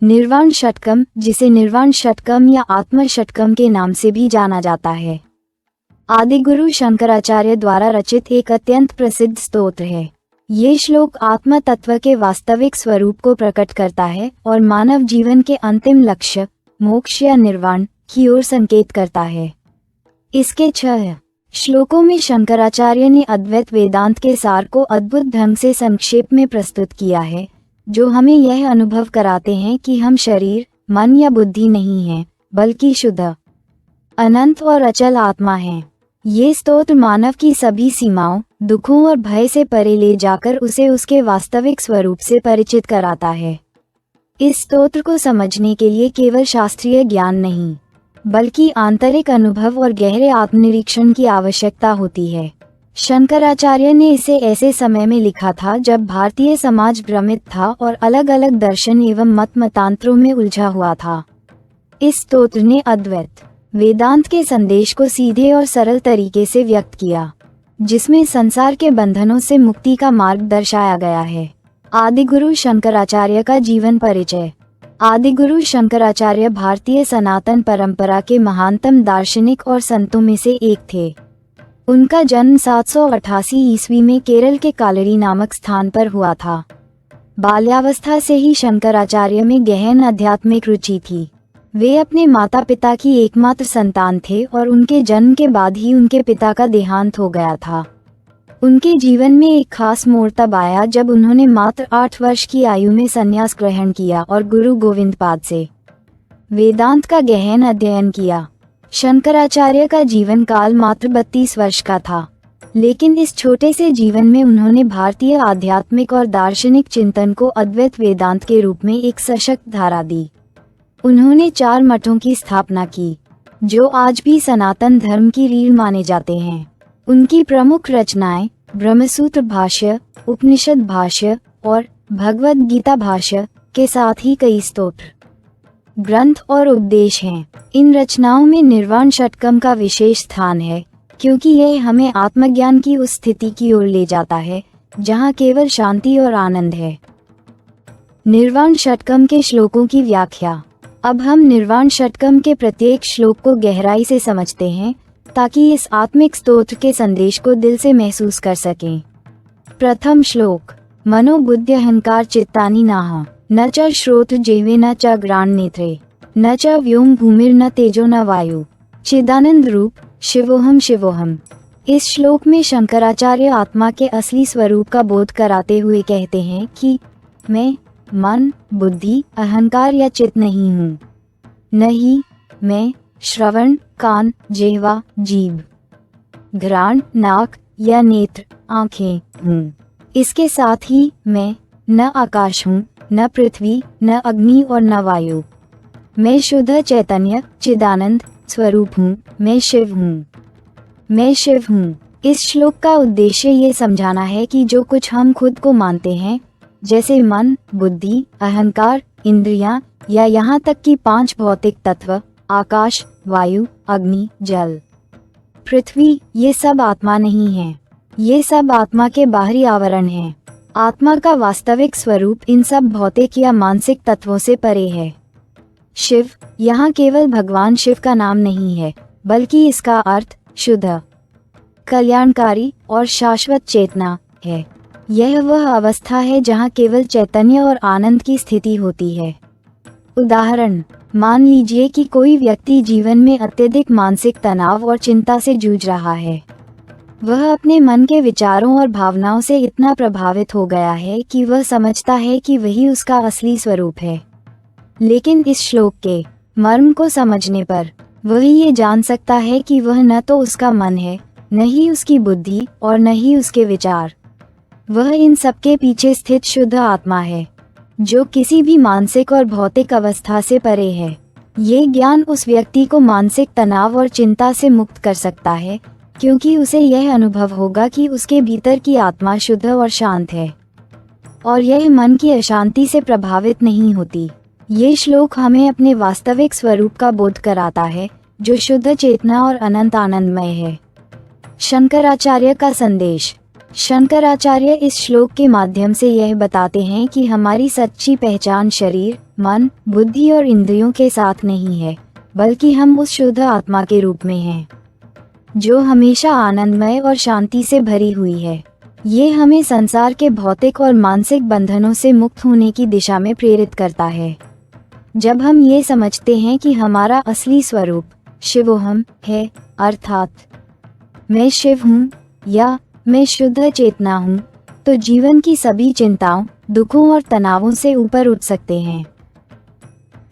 निर्वाण षटकम, जिसे निर्वाण षटकम या आत्म षटकम के नाम से भी जाना जाता है, आदिगुरु शंकराचार्य द्वारा रचित एक अत्यंत प्रसिद्ध स्तोत्र है। ये श्लोक आत्म तत्व के वास्तविक स्वरूप को प्रकट करता है और मानव जीवन के अंतिम लक्ष्य, मोक्ष या निर्वाण की ओर संकेत करता है। इसके 6 श्लोकों में शंकराचार्य ने अद्वैत वेदांत के सार को अद्भुत ढंग से संक्षेप में प्रस्तुत किया है, जो हमें यह अनुभव कराते हैं कि हम शरीर, मन या बुद्धि नहीं हैं, बल्कि शुद्ध, अनंत और अचल आत्मा हैं। ये स्तोत्र मानव की सभी सीमाओं, दुखों और भय से परे ले जाकर उसे उसके वास्तविक स्वरूप से परिचित कराता है। इस स्तोत्र को समझने के लिए केवल शास्त्रीय ज्ञान नहीं, बल्कि आंतरिक अनुभव और गहरे आत्मनिरीक्षण की आवश्यकता होती है। शंकराचार्य ने इसे ऐसे समय में लिखा था जब भारतीय समाज भ्रमित था और अलग अलग दर्शन एवं मतांतरों में उलझा हुआ था। इस स्तोत्र ने अद्वैत वेदांत के संदेश को सीधे और सरल तरीके से व्यक्त किया, जिसमें संसार के बंधनों से मुक्ति का मार्ग दर्शाया गया है। आदिगुरु शंकराचार्य का जीवन परिचय। आदिगुरु शंकराचार्य भारतीय सनातन परंपरा के महानतम दार्शनिक और संतों में से एक थे। उनका जन्म 788 ईस्वी में केरल के कालड़ी नामक स्थान पर हुआ था। बाल्यावस्था से ही शंकराचार्य में गहन आध्यात्मिक रुचि थी। वे अपने माता पिता की एकमात्र संतान थे और उनके जन्म के बाद ही उनके पिता का देहांत हो गया था। उनके जीवन में एक खास मोड़ तब आया जब उन्होंने मात्र 8 वर्ष की आयु में संन्यास ग्रहण किया और गुरु गोविंद पाद से वेदांत का गहन अध्ययन किया। शंकराचार्य का जीवन काल मात्र 32 वर्ष का था, लेकिन इस छोटे से जीवन में उन्होंने भारतीय आध्यात्मिक और दार्शनिक चिंतन को अद्वैत वेदांत के रूप में एक सशक्त धारा दी। उन्होंने 4 मठों की स्थापना की, जो आज भी सनातन धर्म की रीढ़ माने जाते हैं। उनकी प्रमुख रचनाएं ब्रह्मसूत्र भाष्य, उपनिषद भाष्य और भगवद गीता भाष्य के साथ ही कई स्तोत्र, ग्रंथ और उपदेश हैं। इन रचनाओं में निर्वाण षटकम का विशेष स्थान है, क्योंकि यह हमें आत्मज्ञान की उस स्थिति की ओर ले जाता है जहां केवल शांति और आनंद है। निर्वाण षटकम के श्लोकों की व्याख्या। अब हम निर्वाण षटकम के प्रत्येक श्लोक को गहराई से समझते हैं, ताकि इस आत्मिक स्तोत्र के संदेश को दिल से महसूस कर सकें। प्रथम श्लोक। मनो बुद्धि अहंकार चित्तानि नाह, न च श्रोत्र जिह्वे न च घ्राण नेत्रे, न च व्योम भूमिर न तेजो न वायु, चिदानंद रूप शिवोहम शिवोहम। इस श्लोक में शंकराचार्य आत्मा के असली स्वरूप का बोध कराते हुए कहते हैं कि मैं मन, बुद्धि, अहंकार या चित्त नहीं हूँ। नहीं मैं श्रवण, कान, जिह्वा, जीभ, घ्राण, नाक या नेत्र, आँखें हूँ। इसके साथ ही मैं न आकाश हूँ, न पृथ्वी, न अग्नि और न वायु। मैं शुद्ध चैतन्य चिदानंद स्वरूप हूँ। मैं शिव हूँ। मैं शिव हूँ। इस श्लोक का उद्देश्य ये समझाना है कि जो कुछ हम खुद को मानते हैं, जैसे मन, बुद्धि, अहंकार, इंद्रियां या यहाँ तक कि 5 भौतिक तत्व, आकाश, वायु, अग्नि, जल, पृथ्वी, ये सब आत्मा नहीं है। ये सब आत्मा के बाहरी आवरण हैं। आत्मा का वास्तविक स्वरूप इन सब भौतिक या मानसिक तत्वों से परे है। शिव यहाँ केवल भगवान शिव का नाम नहीं है, बल्कि इसका अर्थ शुद्ध, कल्याणकारी और शाश्वत चेतना है। यह वह अवस्था है जहाँ केवल चैतन्य और आनंद की स्थिति होती है। उदाहरण, मान लीजिए कि कोई व्यक्ति जीवन में अत्यधिक मानसिक तनाव और चिंता से जूझ रहा है। वह अपने मन के विचारों और भावनाओं से इतना प्रभावित हो गया है कि वह समझता है कि वही उसका असली स्वरूप है। लेकिन इस श्लोक के मर्म को समझने पर वह ये जान सकता है कि वह न तो उसका मन है, न ही उसकी बुद्धि और न ही उसके विचार। वह इन सबके पीछे स्थित शुद्ध आत्मा है, जो किसी भी मानसिक और भौतिक अवस्था से परे है। ये ज्ञान उस व्यक्ति को मानसिक तनाव और चिंता से मुक्त कर सकता है, क्योंकि उसे यह अनुभव होगा कि उसके भीतर की आत्मा शुद्ध और शांत है और यह मन की अशांति से प्रभावित नहीं होती। ये श्लोक हमें अपने वास्तविक स्वरूप का बोध कराता है, जो शुद्ध चेतना और अनंत आनंदमय है। शंकराचार्य का संदेश। शंकराचार्य इस श्लोक के माध्यम से यह बताते हैं कि हमारी सच्ची पहचान शरीर, मन, बुद्धि और इंद्रियों के साथ नहीं है, बल्कि हम उस शुद्ध आत्मा के रूप में हैं, जो हमेशा आनंदमय और शांति से भरी हुई है। ये हमें संसार के भौतिक और मानसिक बंधनों से मुक्त होने की दिशा में प्रेरित करता है। जब हम ये समझते हैं कि हमारा असली स्वरूप शिवोहम है, अर्थात मैं शिव हूँ या मैं शुद्ध चेतना हूँ, तो जीवन की सभी चिंताओं, दुखों और तनावों से ऊपर उठ सकते हैं।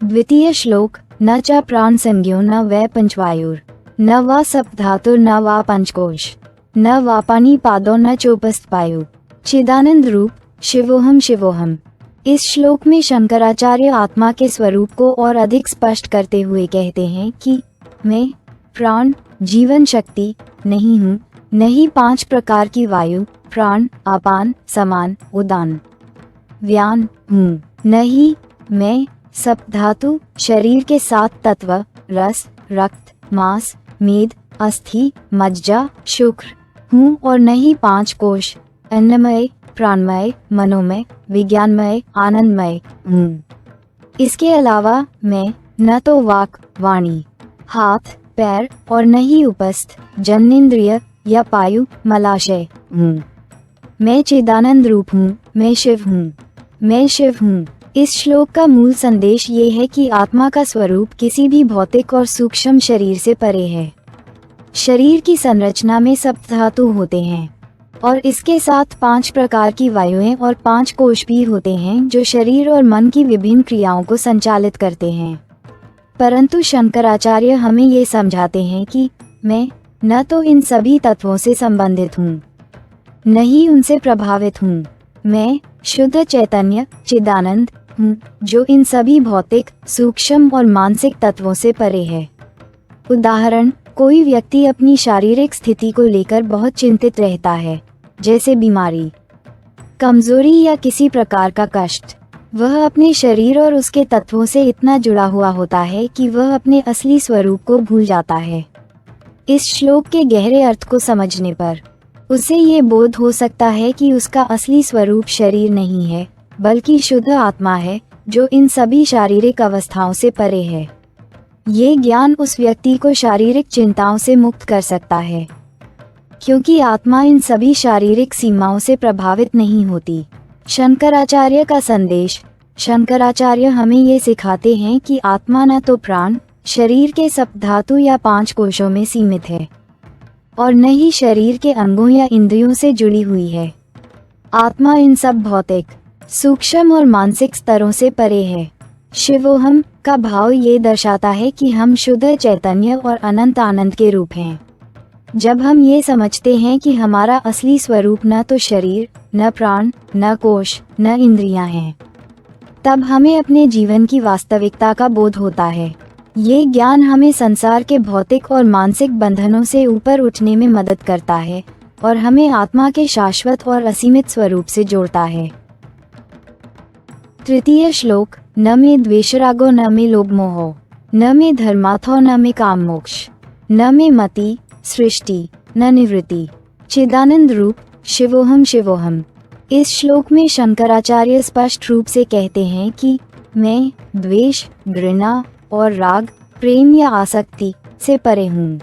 द्वितीय श्लोक। न च प्राण संज्ञो न वै पंचवायुर न वा सप्तधातुर न वा पंचकोश न वा पानी पादो न चोपस्थपायु चिदानंद रूप शिवोहम शिवोहम। इस श्लोक में शंकराचार्य आत्मा के स्वरूप को और अधिक स्पष्ट करते हुए कहते हैं कि मैं प्राण, जीवन शक्ति नहीं हूँ, नहीं 5 प्रकार की वायु, प्राण, अपान, समान, उदान, व्यान हूँ, नहीं मैं सप्तधातु, शरीर के 7 तत्व, रस, रक्त, मांस, मेद, अस्थि, मज्जा, शुक्र हूँ, और नहीं 5 कोश, अन्नमय, प्राणमय, मनोमय, विज्ञानमय, आनंदमय हूँ। इसके अलावा मैं न तो वाक, वाणी, हाथ, पैर और न ही उपस्थ, जननेंद्रिय या पायु, मलाशय हूँ। मैं चिदानंद रूप हूँ, मैं शिव हूँ, मैं शिव हूँ। इस श्लोक का मूल संदेश ये है कि आत्मा का स्वरूप किसी भी भौतिक और सूक्ष्म शरीर से परे है। शरीर की संरचना में सप्तधातु होते हैं और इसके साथ 5 प्रकार की वायुएं और 5 कोश भी होते हैं, जो शरीर और मन की विभिन्न क्रियाओं को संचालित करते हैं। परंतु शंकराचार्य हमें ये समझाते हैं कि मैं न तो इन सभी तत्वों से संबंधित हूँ, न ही उनसे प्रभावित हूँ। मैं शुद्ध चैतन्य चिदानंद हूँ, जो इन सभी भौतिक, सूक्ष्म और मानसिक तत्वों से परे है। उदाहरण, कोई व्यक्ति अपनी शारीरिक स्थिति को लेकर बहुत चिंतित रहता है, जैसे बीमारी, कमजोरी या किसी प्रकार का कष्ट। वह अपने शरीर और उसके तत्वों से इतना जुड़ा हुआ होता है कि वह अपने असली स्वरूप को भूल जाता है। इस श्लोक के गहरे अर्थ को समझने पर उसे ये बोध हो सकता है कि उसका असली स्वरूप शरीर नहीं है, बल्कि शुद्ध आत्मा है, जो इन सभी शारीरिक अवस्थाओं से परे है। ये ज्ञान उस व्यक्ति को शारीरिक चिंताओं से मुक्त कर सकता है, क्योंकि आत्मा इन सभी शारीरिक सीमाओं से प्रभावित नहीं होती। शंकराचार्य का संदेश। शंकराचार्य हमें ये सिखाते हैं कि आत्मा न तो प्राण, शरीर के सप्तधातु या 5 कोशों में सीमित है और न ही शरीर के अंगों या इंद्रियों से जुड़ी हुई है। आत्मा इन सब भौतिक, सूक्ष्म और मानसिक स्तरों से परे है। शिवोहम का भाव ये दर्शाता है कि हम शुद्ध चैतन्य और अनंत आनंद के रूप हैं। जब हम ये समझते हैं कि हमारा असली स्वरूप न तो शरीर, न प्राण, न कोश, न इंद्रियां हैं, तब हमें अपने जीवन की वास्तविकता का बोध होता है। ये ज्ञान हमें संसार के भौतिक और मानसिक बंधनों से ऊपर उठने में मदद करता है और हमें आत्मा के शाश्वत और असीमित स्वरूप से जोड़ता है। तृतीय श्लोक। न मे द्वेषरागो न मे लोभ मोहो न मे धर्मार्थो न मे काम मोक्ष न मे मति सृष्टि न निवृत्ति चिदानंद रूप शिवोहम शिवोहम। इस श्लोक में शंकराचार्य स्पष्ट रूप से कहते हैं कि मैं द्वेष, घृणा और राग, प्रेम या आसक्ति से परे हूँ।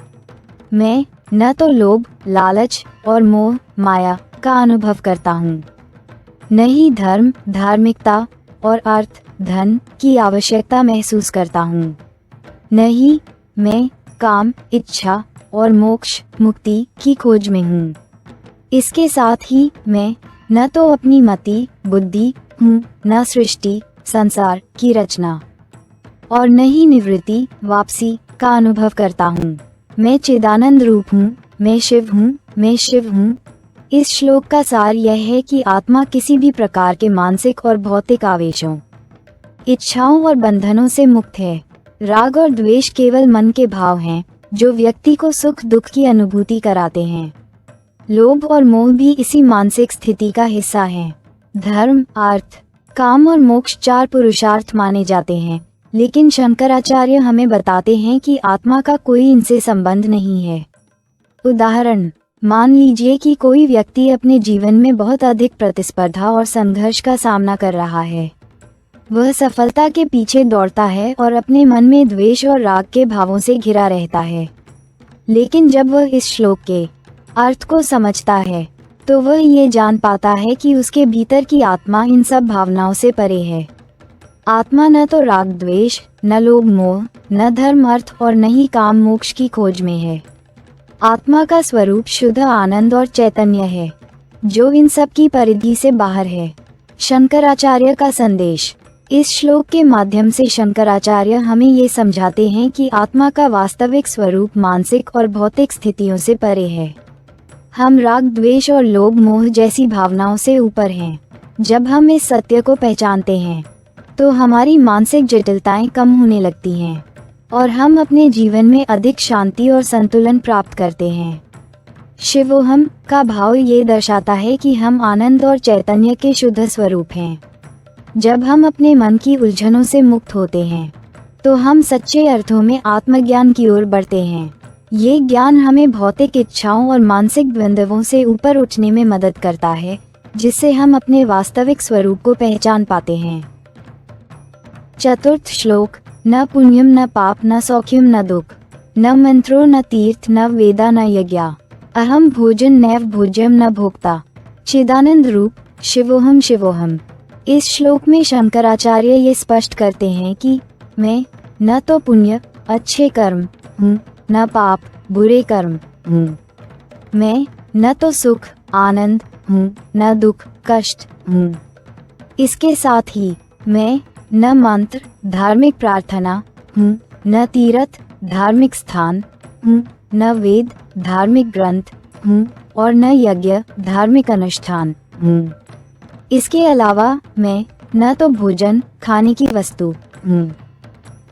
मैं न तो लोभ, लालच और मोह, माया का अनुभव करता हूँ, न ही धर्म, धार्मिकता और अर्थ, धन की आवश्यकता महसूस करता हूँ, न ही मैं काम, इच्छा और मोक्ष, मुक्ति की खोज में हूँ। इसके साथ ही मैं न तो अपनी मति, बुद्धि हूँ, न सृष्टि, संसार की रचना और न ही निवृत्ति, वापसी का अनुभव करता हूँ। मैं चिदानंद रूप हूँ, मैं शिव हूँ, मैं शिव हूँ। इस श्लोक का सार यह है कि आत्मा किसी भी प्रकार के मानसिक और भौतिक आवेशों, इच्छाओं और बंधनों से मुक्त है। राग और द्वेष केवल मन के भाव हैं, जो व्यक्ति को सुख दुख की अनुभूति कराते हैं। लोभ और मोह भी इसी मानसिक स्थिति का हिस्सा हैं। धर्म, अर्थ, काम और मोक्ष 4 पुरुषार्थ माने जाते हैं, लेकिन शंकराचार्य हमें बताते हैं कि आत्मा का कोई इनसे संबंध नहीं है। उदाहरण, मान लीजिए कि कोई व्यक्ति अपने जीवन में बहुत अधिक प्रतिस्पर्धा और संघर्ष का सामना कर रहा है। वह सफलता के पीछे दौड़ता है और अपने मन में द्वेष और राग के भावों से घिरा रहता है। लेकिन जब वह इस श्लोक के अर्थ को समझता है तो वह ये जान पाता है कि उसके भीतर की आत्मा इन सब भावनाओं से परे है। आत्मा न तो राग द्वेष, न लोभ मोह, न धर्म अर्थ और न ही काम मोक्ष की खोज में है। आत्मा का स्वरूप शुद्ध आनंद और चैतन्य है, जो इन सब की परिधि से बाहर है। शंकराचार्य का संदेश। इस श्लोक के माध्यम से शंकराचार्य हमें ये समझाते हैं कि आत्मा का वास्तविक स्वरूप मानसिक और भौतिक स्थितियों से परे है। हम राग द्वेष और लोभ मोह जैसी भावनाओं से ऊपर हैं। जब हम इस सत्य को पहचानते हैं तो हमारी मानसिक जटिलताएं कम होने लगती हैं और हम अपने जीवन में अधिक शांति और संतुलन प्राप्त करते हैं। शिवोहम का भाव ये दर्शाता है कि हम आनंद और चैतन्य के शुद्ध स्वरूप हैं। जब हम अपने मन की उलझनों से मुक्त होते हैं तो हम सच्चे अर्थों में आत्मज्ञान की ओर बढ़ते हैं। ये ज्ञान हमें भौतिक इच्छाओं और मानसिक द्वंद्वों से ऊपर उठने में मदद करता है, जिससे हम अपने वास्तविक स्वरूप को पहचान पाते हैं। चतुर्थ श्लोक। न पुण्यम न पाप न सौख्यम न दुख, न मंत्रो न तीर्थ न वेदा न यज्ञा, अहम भोजन नैव भोज्यम न भोक्ता, चिदानंद रूप शिवोहम शिवोहम। इस श्लोक में शंकराचार्य ये स्पष्ट करते हैं कि मैं न तो पुण्य अच्छे कर्म हूँ, न पाप बुरे कर्म हूँ। मैं न तो सुख आनंद हूँ, न दुख कष्ट हूँ। इसके साथ ही मैं न मंत्र धार्मिक प्रार्थना हूँ, न तीर्थ धार्मिक स्थान हूँ, न वेद धार्मिक ग्रंथ हूँ और न यज्ञ धार्मिक अनुष्ठान हूँ। इसके अलावा मैं न तो भोजन खाने की वस्तु हूँ,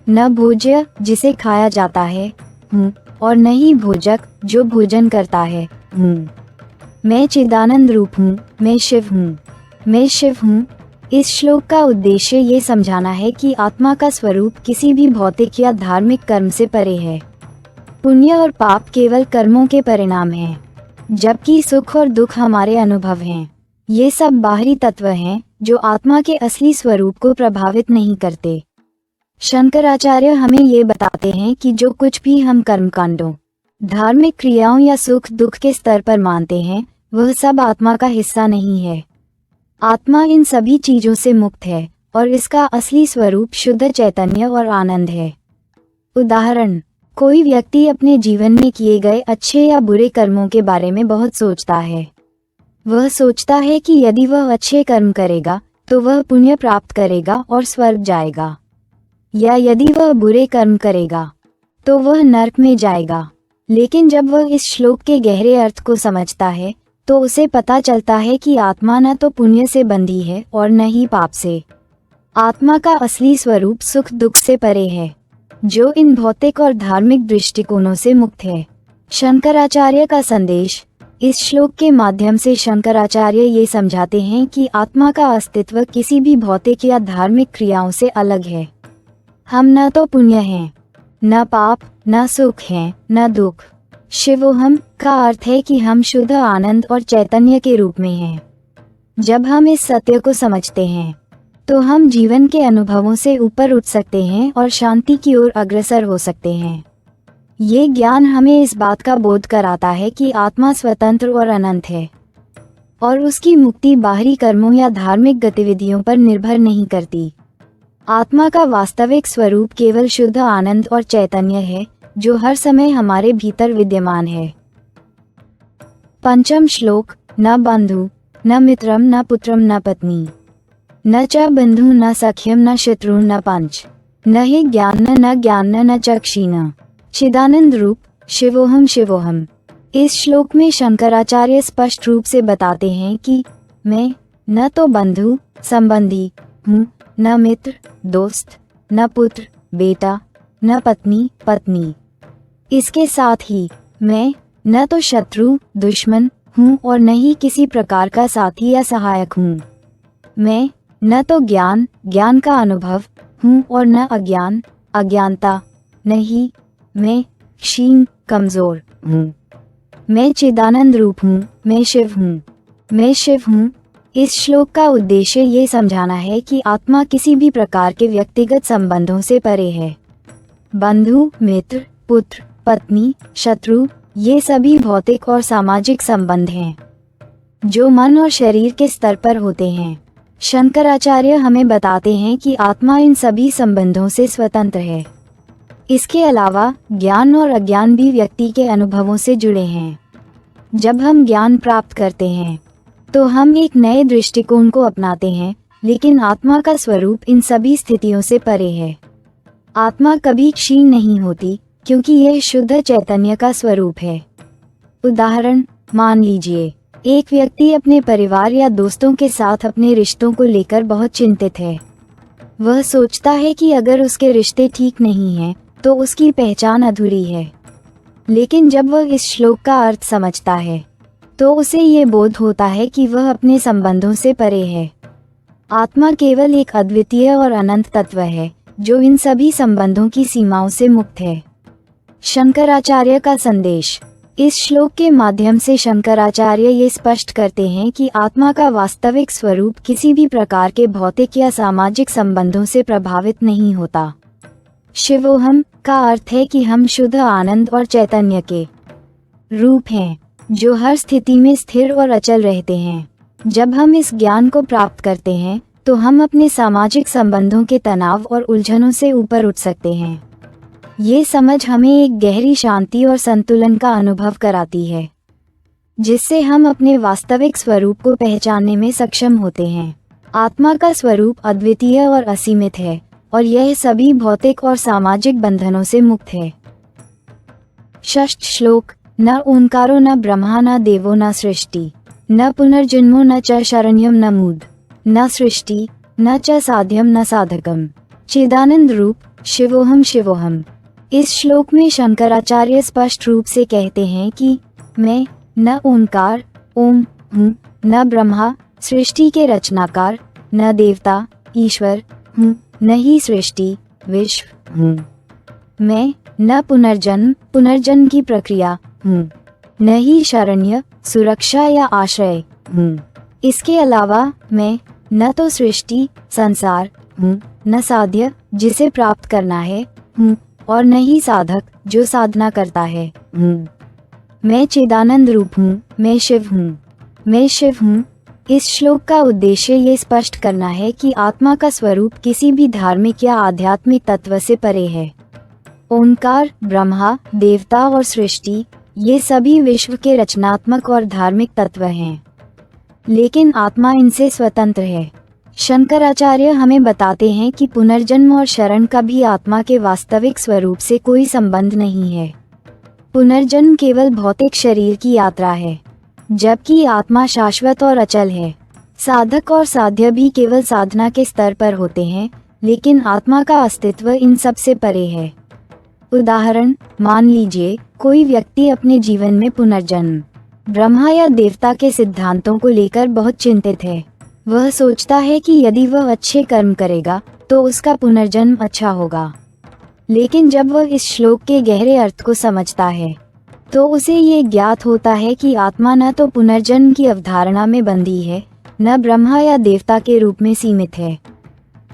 न भोज्य जिसे खाया जाता है हूँ और न ही भोजक जो भोजन करता है हूँ। मैं चिदानंद रूप हूँ, मैं शिव हूँ, मैं शिव हूँ। इस श्लोक का उद्देश्य ये समझाना है कि आत्मा का स्वरूप किसी भी भौतिक या धार्मिक कर्म से परे है। पुण्य और पाप केवल कर्मों के परिणाम हैं, जबकि सुख और दुख हमारे अनुभव हैं। ये सब बाहरी तत्व हैं जो आत्मा के असली स्वरूप को प्रभावित नहीं करते। शंकराचार्य हमें ये बताते हैं कि जो कुछ भी हम कर्मकांडों, धार्मिक क्रियाओं या सुख दुख के स्तर पर मानते हैं, वह सब आत्मा का हिस्सा नहीं है। आत्मा इन सभी चीजों से मुक्त है और इसका असली स्वरूप शुद्ध चैतन्य और आनंद है। उदाहरण, कोई व्यक्ति अपने जीवन में किए गए अच्छे या बुरे कर्मों के बारे में बहुत सोचता है। वह सोचता है कि यदि वह अच्छे कर्म करेगा तो वह पुण्य प्राप्त करेगा और स्वर्ग जाएगा, या यदि वह बुरे कर्म करेगा तो वह नरक में जाएगा। लेकिन जब वह इस श्लोक के गहरे अर्थ को समझता है तो उसे पता चलता है कि आत्मा न तो पुण्य से बंधी है और न ही पाप से। आत्मा का असली स्वरूप सुख दुख से परे है, जो इन भौतिक और धार्मिक दृष्टिकोणों से मुक्त है। शंकराचार्य का संदेश। इस श्लोक के माध्यम से शंकराचार्य ये समझाते हैं कि आत्मा का अस्तित्व किसी भी भौतिक या धार्मिक क्रियाओं से अलग है। हम न तो पुण्य हैं, न पाप, न सुख हैं, न दुख। शिवोहम का अर्थ है कि हम शुद्ध आनंद और चैतन्य के रूप में हैं। जब हम इस सत्य को समझते हैं तो हम जीवन के अनुभवों से ऊपर उठ सकते हैं और शांति की ओर अग्रसर हो सकते हैं। ये ज्ञान हमें इस बात का बोध कराता है कि आत्मा स्वतंत्र और अनंत है और उसकी मुक्ति बाहरी कर्मों या धार्मिक गतिविधियों पर निर्भर नहीं करती। आत्मा का वास्तविक स्वरूप केवल शुद्ध आनंद और चैतन्य है, जो हर समय हमारे भीतर विद्यमान है। पंचम श्लोक। न बंधु न मित्रम न पुत्रम न पत्नी, न च बंधु न सख्यम न शत्रु न पंच, न हि ज्ञान न ज्ञान न चक्षिण, चिदानंद रूप शिवोहम शिवोहम। इस श्लोक में शंकराचार्य स्पष्ट रूप से बताते हैं कि मैं न तो बंधु संबंधी हूँ, न मित्र दोस्त, न पुत्र बेटा, न पत्नी पत्नी। इसके साथ ही मैं न तो शत्रु दुश्मन हूँ और न ही किसी प्रकार का साथी या सहायक हूँ। मैं न तो ज्ञान ज्ञान का अनुभव हूँ और न अज्ञान अज्ञानता नहीं। मैं क्षीण कमजोर हूँ। मैं चिदानंद रूप हूँ, मैं शिव हूँ, मैं शिव हूँ। इस श्लोक का उद्देश्य ये समझाना है कि आत्मा किसी भी प्रकार के व्यक्तिगत संबंधों से परे है। बंधु, मित्र, पुत्र, पत्नी, शत्रु, ये सभी भौतिक और सामाजिक संबंध हैं जो मन और शरीर के स्तर पर होते हैं। शंकराचार्य हमें बताते हैं कि आत्मा इन सभी संबंधों से स्वतंत्र है। इसके अलावा ज्ञान और अज्ञान भी व्यक्ति के अनुभवों से जुड़े हैं। जब हम ज्ञान प्राप्त करते हैं तो हम एक नए दृष्टिकोण को अपनाते हैं, लेकिन आत्मा का स्वरूप इन सभी स्थितियों से परे है। आत्मा कभी क्षीण नहीं होती क्योंकि यह शुद्ध चैतन्य का स्वरूप है। उदाहरण, मान लीजिए एक व्यक्ति अपने परिवार या दोस्तों के साथ अपने रिश्तों को लेकर बहुत चिंतित है। वह सोचता है कि अगर उसके रिश्ते ठीक नहीं हैं, तो उसकी पहचान अधूरी है। लेकिन जब वह इस श्लोक का अर्थ समझता है तो उसे ये बोध होता है कि वह अपने संबंधों से परे है। आत्मा केवल एक अद्वितीय और अनंत तत्व है जो इन सभी संबंधों की सीमाओं से मुक्त है। शंकराचार्य का संदेश। इस श्लोक के माध्यम से शंकराचार्य ये स्पष्ट करते हैं कि आत्मा का वास्तविक स्वरूप किसी भी प्रकार के भौतिक या सामाजिक संबंधों से प्रभावित नहीं होता। शिवोहम का अर्थ है कि हम शुद्ध आनंद और चैतन्य के रूप हैं जो हर स्थिति में स्थिर और अचल रहते हैं। जब हम इस ज्ञान को प्राप्त करते हैं तो हम अपने सामाजिक संबंधों के तनाव और उलझनों से ऊपर उठ सकते हैं। ये समझ हमें एक गहरी शांति और संतुलन का अनुभव कराती है, जिससे हम अपने वास्तविक स्वरूप को पहचानने में सक्षम होते हैं। आत्मा का स्वरूप अद्वितीय और असीमित है और यह सभी भौतिक और सामाजिक बंधनों से मुक्त है। षष्ठ श्लोक। न ओंकारो न ब्रह्मा न देवो न सृष्टि न पुनर्जन्मो न च शरण्यम न मूढ़ न सृष्टि न च साध्यम न साधकम चिदानंद रूप शिवोहम शिवोहम। इस श्लोक में शंकराचार्य स्पष्ट रूप से कहते हैं कि मैं न ओंकार ओम हूँ, न ब्रह्मा सृष्टि के रचनाकार, न देवता ईश्वर हूँ, न ही सृष्टि विश्व हूँ। मैं न पुनर्जन्म की प्रक्रिया हूँ, न ही शरण्य सुरक्षा या आश्रय हूँ। इसके अलावा मैं न तो सृष्टि संसार हूँ, न साध्य जिसे प्राप्त करना है हूँ, और न ही साधक जो साधना करता है हूँ। मैं चिदानंद रूप हूँ, मैं शिव हूँ, मैं शिव हूँ। इस श्लोक का उद्देश्य ये स्पष्ट करना है कि आत्मा का स्वरूप किसी भी धार्मिक या आध्यात्मिक तत्व से परे है। ओंकार, ब्रह्मा, देवता और सृष्टि ये सभी विश्व के रचनात्मक और धार्मिक तत्व हैं, लेकिन आत्मा इनसे स्वतंत्र है। शंकराचार्य हमें बताते हैं कि पुनर्जन्म और शरण का भी आत्मा के वास्तविक स्वरूप से कोई संबंध नहीं है। पुनर्जन्म केवल भौतिक शरीर की यात्रा है, जबकि आत्मा शाश्वत और अचल है। साधक और साध्य भी केवल साधना के स्तर पर होते हैं, लेकिन आत्मा का अस्तित्व इन सब से परे है। उदाहरण, मान लीजिए कोई व्यक्ति अपने जीवन में पुनर्जन्म, ब्रह्मा या देवता के सिद्धांतों को लेकर बहुत चिंतित है। वह सोचता है कि यदि वह अच्छे कर्म करेगा तो उसका पुनर्जन्म अच्छा होगा। लेकिन जब वह इस श्लोक के गहरे अर्थ को समझता है तो उसे ये ज्ञात होता है कि आत्मा न तो पुनर्जन्म की अवधारणा में बंधी है, न ब्रह्मा या देवता के रूप में सीमित है।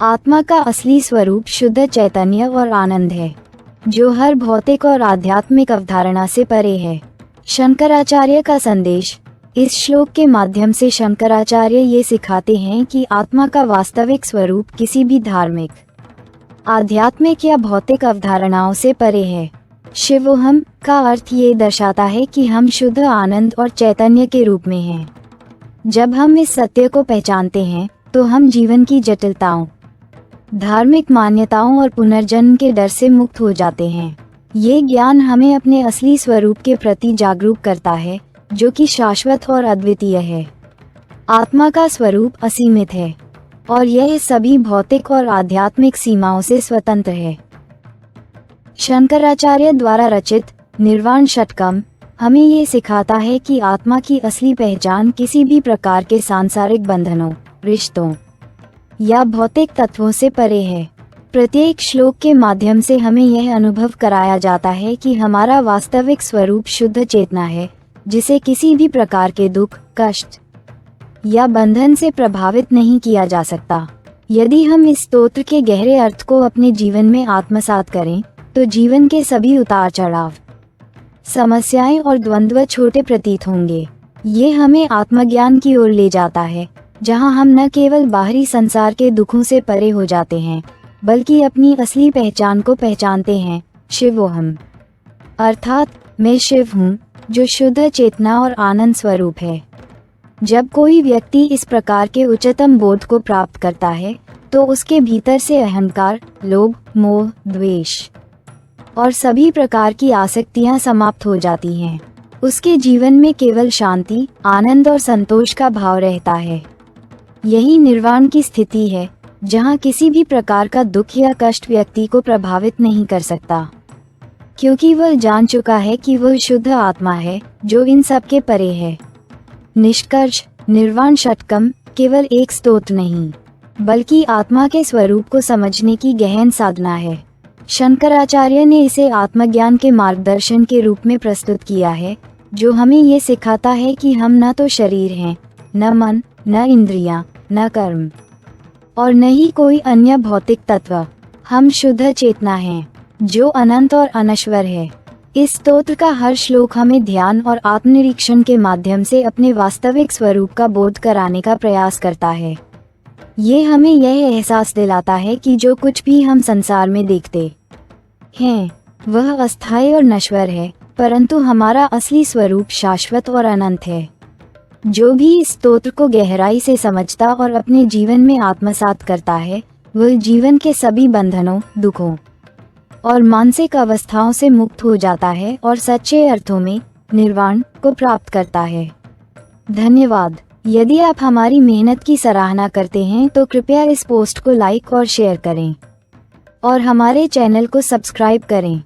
आत्मा का असली स्वरूप शुद्ध चैतन्य और आनंद है, जो हर भौतिक और आध्यात्मिक अवधारणा से परे है। शंकराचार्य का संदेश। इस श्लोक के माध्यम से शंकराचार्य ये सिखाते हैं कि आत्मा का वास्तविक स्वरूप किसी भी धार्मिक, आध्यात्मिक या भौतिक अवधारणाओं से परे है। शिवोहम का अर्थ ये दर्शाता है कि हम शुद्ध आनंद और चैतन्य के रूप में हैं। जब हम इस सत्य को पहचानते हैं तो हम जीवन की जटिलताओं, धार्मिक मान्यताओं और पुनर्जन्म के डर से मुक्त हो जाते हैं। ये ज्ञान हमें अपने असली स्वरूप के प्रति जागरूक करता है, जो कि शाश्वत और अद्वितीय है। आत्मा का स्वरूप असीमित है और यह सभी भौतिक और आध्यात्मिक सीमाओं से स्वतंत्र है। शंकराचार्य द्वारा रचित निर्वाण षटकम हमें ये सिखाता है कि आत्मा की असली पहचान किसी भी प्रकार के सांसारिक बंधनों, रिश्तों या भौतिक तत्वों से परे है। प्रत्येक श्लोक के माध्यम से हमें यह अनुभव कराया जाता है कि हमारा वास्तविक स्वरूप शुद्ध चेतना है, जिसे किसी भी प्रकार के दुख, कष्ट या बंधन से प्रभावित नहीं किया जा सकता। यदि हम इस स्तोत्र के गहरे अर्थ को अपने जीवन में आत्मसात करें तो जीवन के सभी उतार चढ़ाव, समस्याएं और द्वंद्व छोटे प्रतीत होंगे। ये हमें आत्मज्ञान की ओर ले जाता है, जहां हम न केवल बाहरी संसार के दुखों से परे हो जाते हैं बल्कि अपनी असली पहचान को पहचानते हैं, शिवोहम, अर्थात मैं शिव हूँ जो शुद्ध चेतना और आनंद स्वरूप है। जब कोई व्यक्ति इस प्रकार के उच्चतम बोध को प्राप्त करता है तो उसके भीतर से अहंकार, लोभ, मोह, द्वेष और सभी प्रकार की आसक्तियां समाप्त हो जाती हैं। उसके जीवन में केवल शांति, आनंद और संतोष का भाव रहता है। यही निर्वाण की स्थिति है, जहां किसी भी प्रकार का दुख या कष्ट व्यक्ति को प्रभावित नहीं कर सकता, क्योंकि वह जान चुका है कि वह शुद्ध आत्मा है जो इन सब के परे है। निष्कर्ष, निर्वाण षटकम केवल एक स्तोत्र नहीं बल्कि आत्मा के स्वरूप को समझने की गहन साधना है। शंकराचार्य ने इसे आत्मज्ञान के मार्गदर्शन के रूप में प्रस्तुत किया है, जो हमें ये सिखाता है कि हम न तो शरीर हैं, न मन, न इंद्रियां, न कर्म और न ही कोई अन्य भौतिक तत्व। हम शुद्ध चेतना हैं जो अनंत और अनश्वर है। इस स्तोत्र का हर श्लोक हमें ध्यान और आत्मनिरीक्षण के माध्यम से अपने वास्तविक स्वरूप का बोध कराने का प्रयास करता है। ये हमें यह एहसास दिलाता है कि जो कुछ भी हम संसार में देखते हैं वह अस्थायी और नश्वर है, परंतु हमारा असली स्वरूप शाश्वत और अनंत है। जो भी इस स्तोत्र को गहराई से समझता और अपने जीवन में आत्मसात करता है वह जीवन के सभी बंधनों, दुखों और मानसिक अवस्थाओं से मुक्त हो जाता है और सच्चे अर्थों में निर्वाण को प्राप्त करता है। धन्यवाद। यदि आप हमारी मेहनत की सराहना करते हैं तो कृपया इस पोस्ट को लाइक और शेयर करें और हमारे चैनल को सब्सक्राइब करें।